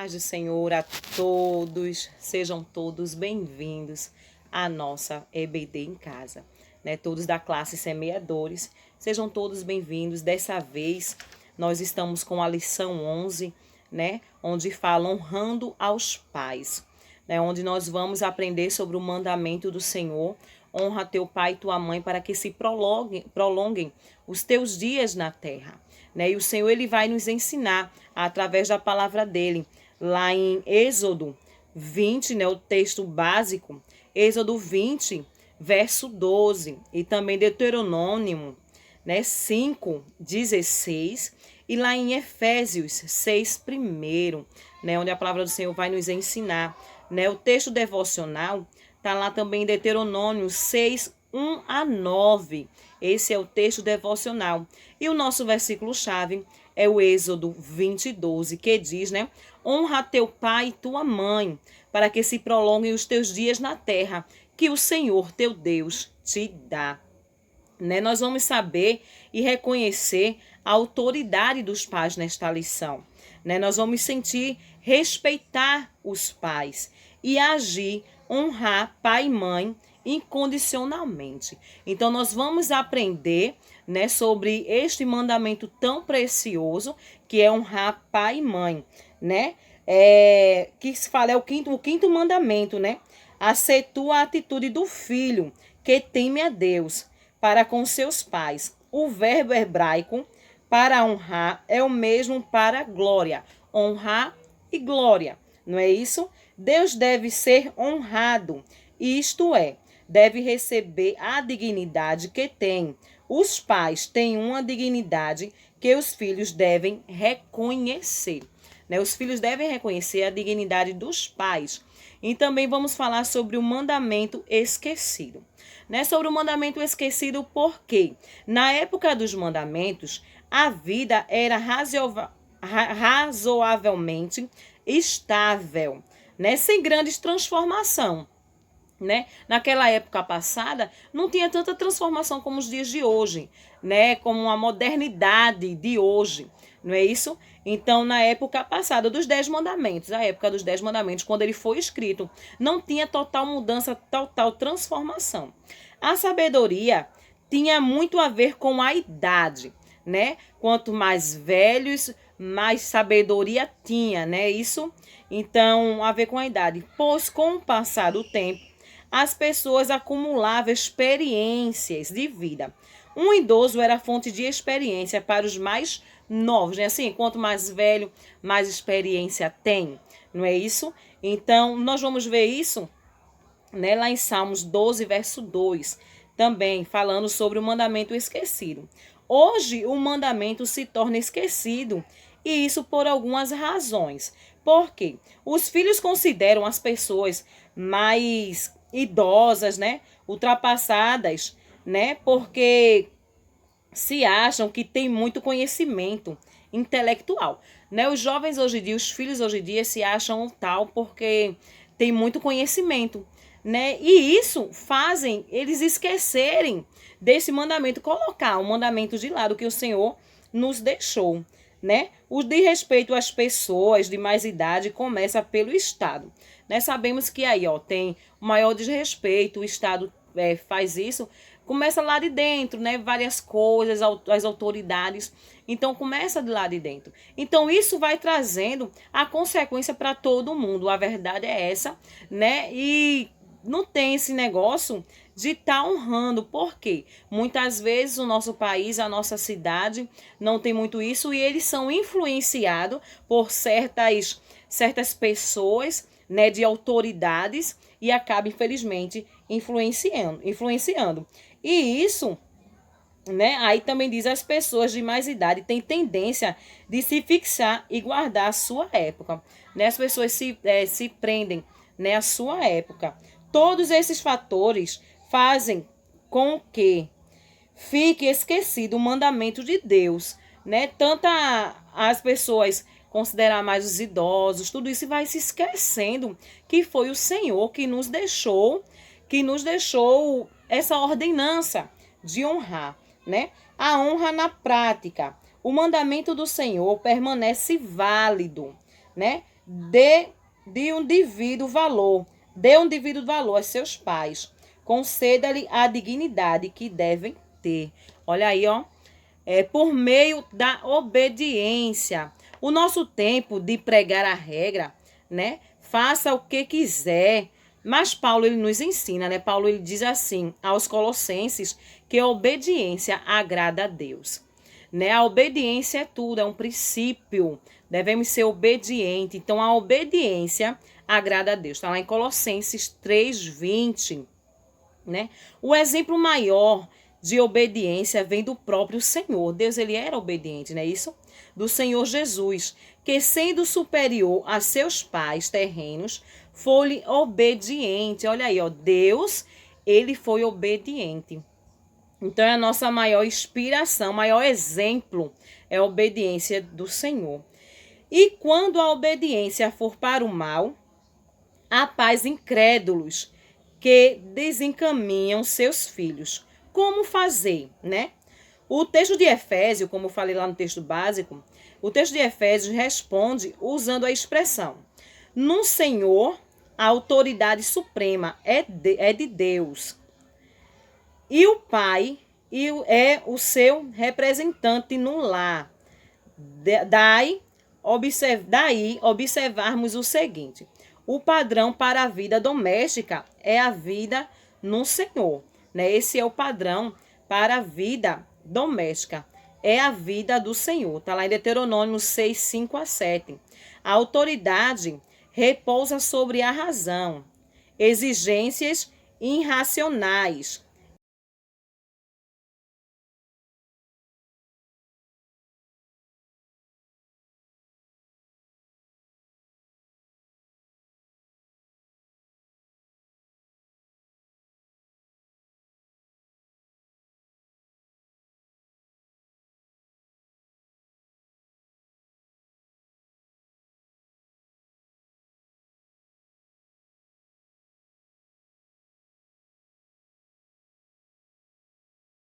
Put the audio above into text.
paz do Senhor a todos, sejam todos bem-vindos à nossa EBD em casa, né? Todos da classe Semeadores, sejam todos bem-vindos. Dessa vez, nós estamos com a lição 11, né? Onde fala honrando aos pais, né? Onde nós vamos aprender sobre o mandamento do Senhor: honra teu pai e tua mãe para que se prolonguem os teus dias na terra. Né? E o Senhor ele vai nos ensinar através da palavra dele, lá em Êxodo 20, né, o texto básico, Êxodo 20, verso 12, e também Deuteronômio, né, 5, 16, e lá em Efésios 6, primeiro, né, onde a palavra do Senhor vai nos ensinar. Né? O texto devocional está lá também em Deuteronômio 6, 1 a 9. Esse é o texto devocional. E o nosso versículo-chave é o Êxodo 20, 12, que diz, né? Honra teu pai e tua mãe, para que se prolonguem os teus dias na terra, que o Senhor teu Deus te dá. Né? Nós vamos saber e reconhecer a autoridade dos pais nesta lição. Né? Nós vamos sentir respeitar os pais e agir, honrar pai e mãe incondicionalmente. Então nós vamos aprender, né, sobre este mandamento tão precioso que é honrar pai e mãe, né? Que se fala é o quinto mandamento, né? Acetua a atitude do filho que teme a Deus para com seus pais. O verbo hebraico para honrar é o mesmo para glória, honrar e glória, não é isso? Deus deve ser honrado, isto é, deve receber a dignidade que tem. Os pais têm uma dignidade que os filhos devem reconhecer. Né? Os filhos devem reconhecer a dignidade dos pais. E também vamos falar sobre o mandamento esquecido. Né? Sobre o mandamento esquecido, porque na época dos mandamentos, a vida era razoavelmente estável, né? Sem grandes transformações. Né? Naquela época passada, não tinha tanta transformação como os dias de hoje, né? Como a modernidade de hoje, não é isso? Então, na época passada dos 10 mandamentos, a época dos 10 mandamentos, quando ele foi escrito, não tinha total mudança, total transformação. A sabedoria tinha muito a ver com a idade, né? Quanto mais velhos, mais sabedoria tinha, né? Isso, então, a ver com a idade. Pois, com o passar do tempo, as pessoas acumulavam experiências de vida. Um idoso era fonte de experiência para os mais novos, né? Assim, quanto mais velho, mais experiência tem, não é isso? Então, nós vamos ver isso, né, lá em Salmos 12, verso 2, também falando sobre o mandamento esquecido. Hoje, o mandamento se torna esquecido, e isso por algumas razões. Por quê? Os filhos consideram as pessoas mais idosas, né, ultrapassadas, né, porque se acham que tem muito conhecimento intelectual, né? Os jovens hoje em dia, os filhos hoje em dia se acham tal porque tem muito conhecimento, né? E isso fazem eles esquecerem desse mandamento, colocar o mandamento de lado que o Senhor nos deixou, né? O de respeito às pessoas de mais idade começa pelo Estado. Né? Sabemos que aí, ó, tem o maior desrespeito, o Estado faz isso, começa lá de dentro, né? Várias coisas, as autoridades, então começa de lá de dentro. Então isso vai trazendo a consequência para todo mundo, a verdade é essa, né? E não tem esse negócio de estar honrando, porque muitas vezes o nosso país, a nossa cidade não tem muito isso e eles são influenciados por certas pessoas, né, de autoridades e acaba, infelizmente, influenciando. E isso, né, aí também diz as pessoas de mais idade têm tendência de se fixar e guardar a sua época. Né? As pessoas se prendem, né, à sua época. Todos esses fatores fazem com que fique esquecido o mandamento de Deus, né? Tanto as pessoas considerar mais os idosos, tudo isso vai se esquecendo que foi o Senhor que nos deixou essa ordenança de honrar, né? A honra na prática. O mandamento do Senhor permanece válido, né? de um devido valor. Dê um devido valor aos seus pais. Conceda-lhe a dignidade que devem ter. Olha aí, ó. Por meio da obediência. O nosso tempo de pregar a regra, né? Faça o que quiser. Mas Paulo, ele nos ensina, né? Paulo, ele diz assim aos Colossenses que a obediência agrada a Deus. Né? A obediência é tudo, é um princípio. Devemos ser obedientes. Então, a obediência agrada a Deus. Está lá em Colossenses 3:20. Né? O exemplo maior de obediência vem do próprio Senhor. Deus, ele era obediente, não é isso? Do Senhor Jesus, que sendo superior a seus pais terrenos, foi-lhe obediente. Olha aí, ó, Deus, ele foi obediente. Então, é a nossa maior inspiração, maior exemplo é a obediência do Senhor. E quando a obediência for para o mal, há pais incrédulos que desencaminham seus filhos. Como fazer, né? O texto de Efésios, como eu falei lá no texto básico, o texto de Efésios responde usando a expressão: no Senhor, a autoridade suprema é de Deus. E o pai é o seu representante no lar. Daí observarmos o seguinte: o padrão para a vida doméstica é a vida no Senhor. Né? Esse é o padrão para a vida doméstica. É a vida do Senhor. Está lá em Deuteronômio 6, 5-7. A autoridade repousa sobre a razão. Exigências irracionais